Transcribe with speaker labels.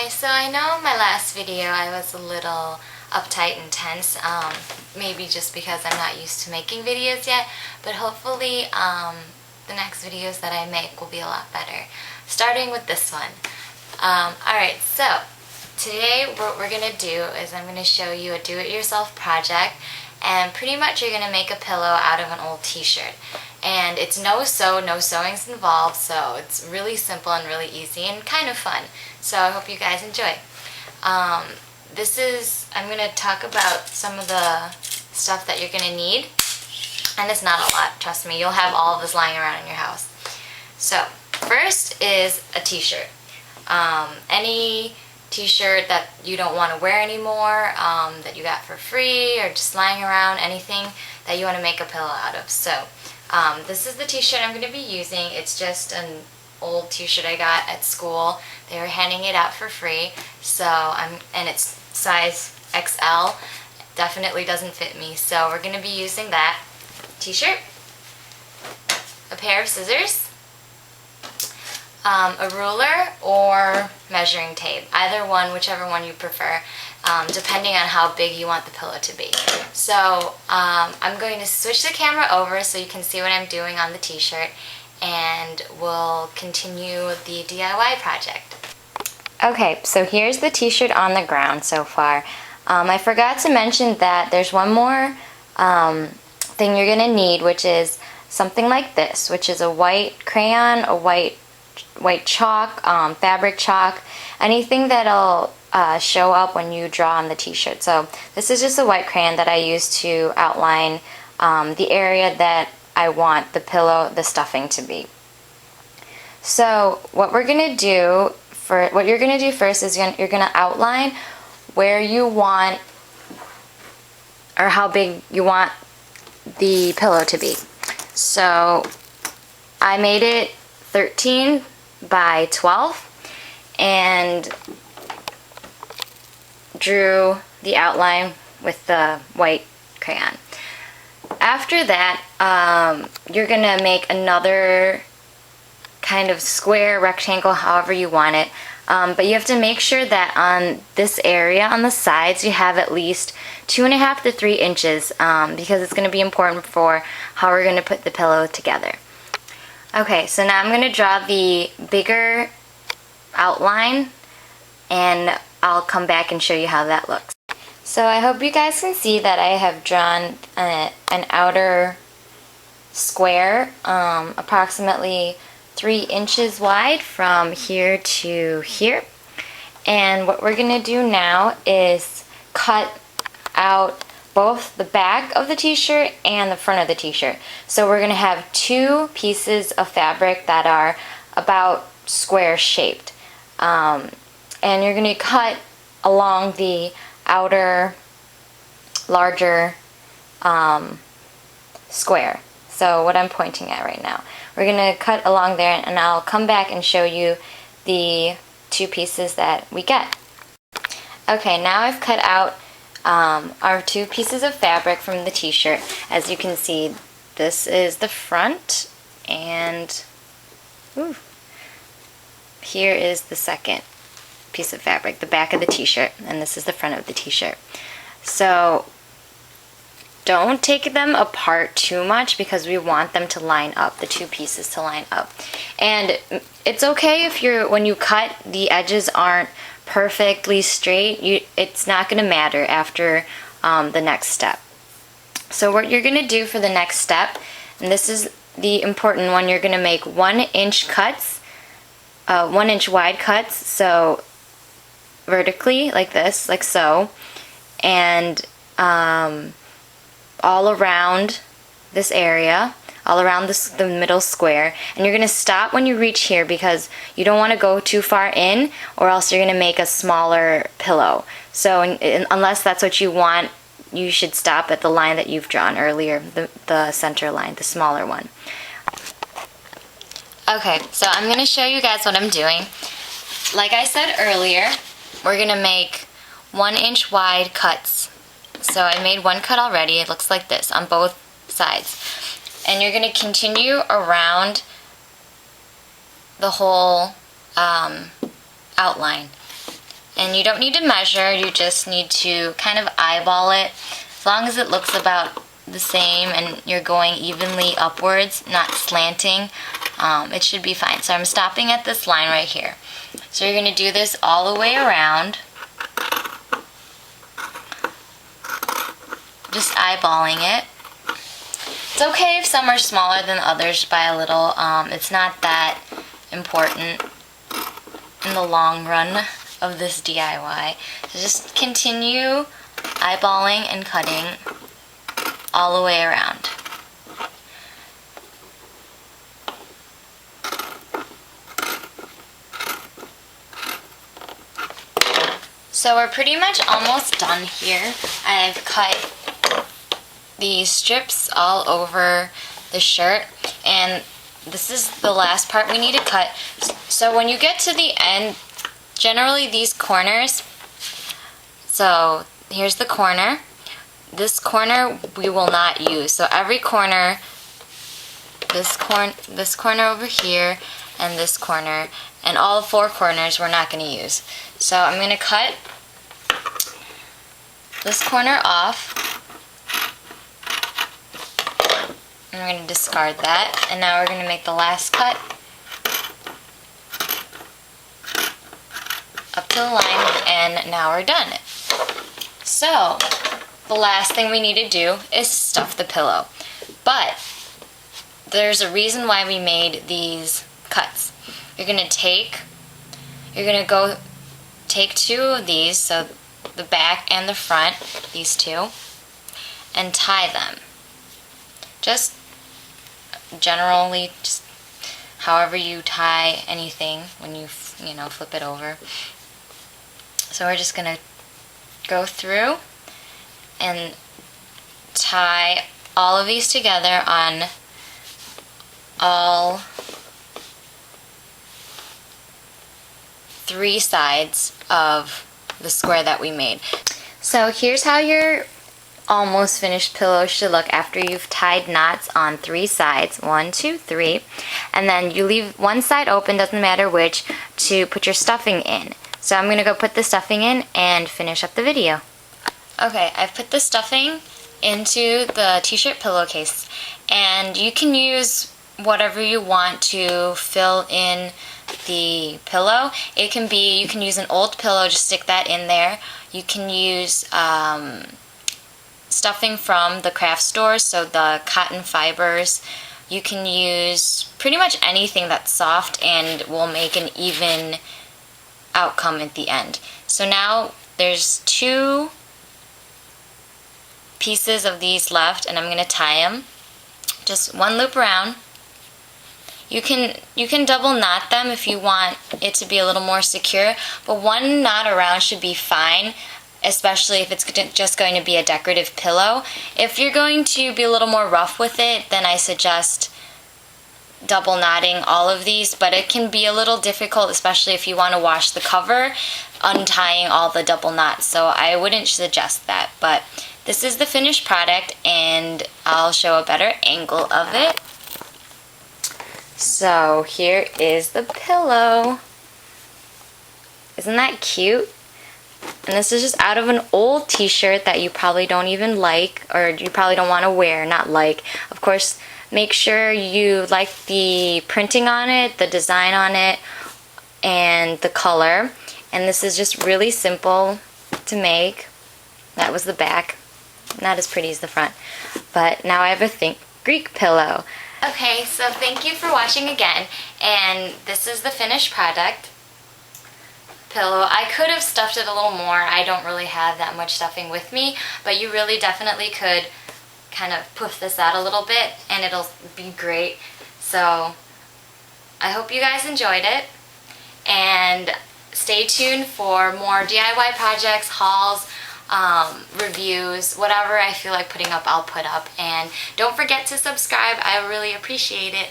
Speaker 1: Hi, so I know in my last video I was a little uptight and tense, maybe just because I'm not used to making videos yet, but hopefully the next videos that I make will be a lot better, starting with this one. Alright, so today what we're going to do is I'm going to show you a do-it-yourself project, and pretty much you're going to make a pillow out of an old t-shirt. And it's no sewings involved, so it's really simple and really easy and kind of fun. So I hope you guys enjoy. I'm going to talk about some of the stuff that you're going to need. And it's not a lot, trust me. You'll have all of this lying around in your house. So first is a t-shirt. Any t-shirt that you don't want to wear anymore, that you got for free or just lying around, anything that you want to make a pillow out of. So this is the t-shirt I'm going to be using. It's just an old t-shirt I got at school. They were handing it out for free, and it's size XL. Definitely doesn't fit me, so we're going to be using that t-shirt, a pair of scissors, a ruler, or measuring tape. Either one, whichever one you prefer, depending on how big you want the pillow to be. So I'm going to switch the camera over so you can see what I'm doing on the t-shirt, and we'll continue the DIY project. Okay, so here's the t-shirt on the ground so far. I forgot to mention that there's one more thing you're going to need, which is something like this, which is a white crayon, a white chalk, fabric chalk, anything that'll show up when you draw on the t-shirt. So this is just a white crayon that I use to outline the area that I want the stuffing to be. So what you're gonna do first is you're gonna outline where you want, or how big you want the pillow to be. So I made it 13 by 12 and drew the outline with the white crayon. After that, you're gonna make another kind of square, rectangle, however you want it, but you have to make sure that on this area on the sides you have at least 2.5 to 3 inches, because it's going to be important for how we're going to put the pillow together. Okay, so now I'm going to draw the bigger outline, and I'll come back and show you how that looks. So I hope you guys can see that I have drawn an outer square, approximately 3 inches wide from here to here. And what we're going to do now is cut out both the back of the t-shirt and the front of the t-shirt. So we're going to have 2 pieces of fabric that are about square shaped. And you're going to cut along the outer larger square. So what I'm pointing at right now. We're going to cut along there, and I'll come back and show you the 2 pieces that we get. Okay, now I've cut out our 2 pieces of fabric from the t-shirt. As you can see, this is the front, and here is the second piece of fabric, the back of the t-shirt, and this is the front of the t-shirt. So don't take them apart too much because we want them to line up, the 2 pieces to line up. And it's okay if when you cut, the edges aren't perfectly straight. It's not going to matter after the next step. So what you're going to do for the next step, and this is the important one, you're going to make 1-inch cuts, 1-inch wide cuts, so vertically like this, like so, and all around this area, all around the middle square. And you're going to stop when you reach here because you don't want to go too far in, or else you're going to make a smaller pillow. So unless that's what you want, you should stop at the line that you've drawn earlier, the center line, the smaller one. Okay, so I'm going to show you guys what I'm doing. Like I said earlier, we're going to make 1-inch wide cuts. So I made 1 cut already. It looks like this on both sides. And you're going to continue around the whole outline. And you don't need to measure, you just need to kind of eyeball it. As long as it looks about the same and you're going evenly upwards, not slanting, it should be fine. So I'm stopping at this line right here. So you're going to do this all the way around, just eyeballing it. It's okay if some are smaller than others by a little. It's not that important in the long run of this DIY. So just continue eyeballing and cutting all the way around. So we're pretty much almost done here. I've cut these strips all over the shirt, and this is the last part we need to cut. So when you get to the end, generally these corners, so here's the corner. This corner we will not use. So every corner, this corner over here, and this corner, and all 4 corners we're not going to use. So I'm going to cut this corner off. And we're going to discard that. And now we're going to make the last cut up to the line, and now we're done. So the last thing we need to do is stuff the pillow. But there's a reason why we made these cuts. You're going to go take 2 of these, so the back and the front, these 2, and tie them. Just generally, just however you tie anything when you flip it over. So we're just going to go through and tie all of these together on all 3 sides of the square that we made. So here's how your almost finished pillow should look after you've tied knots on 3 sides, 1, 2, 3, and then you leave one side open, doesn't matter which, to put your stuffing in. So I'm going to go put the stuffing in and finish up the video. Okay, I've put the stuffing into the t-shirt pillowcase, and you can use whatever you want to fill in the pillow. You can use an old pillow, just stick that in there. You can use stuffing from the craft store, so the cotton fibers. You can use pretty much anything that's soft and will make an even outcome at the end. So now there's 2 pieces of these left, and I'm going to tie them. Just 1 loop around. You can double knot them if you want it to be a little more secure, but 1 knot around should be fine, especially if it's just going to be a decorative pillow. If you're going to be a little more rough with it, then I suggest double knotting all of these, but it can be a little difficult, especially if you want to wash the cover, untying all the double knots, so I wouldn't suggest that. But this is the finished product, and I'll show a better angle of it. So here is the pillow. Isn't that cute? And this is just out of an old t-shirt that you probably don't even like, or you probably don't want to wear, not like. Of course, make sure you like the printing on it, the design on it, and the color. And this is just really simple to make. That was the back. Not as pretty as the front. But now I have a Greek pillow. Okay, so thank you for watching again, and this is the finished product. Pillow. I could have stuffed it a little more. I don't really have that much stuffing with me, but you really definitely could kind of puff this out a little bit and it'll be great. So I hope you guys enjoyed it, and stay tuned for more DIY projects, hauls, reviews, whatever I feel like putting up, I'll put up. And don't forget to subscribe. I really appreciate it.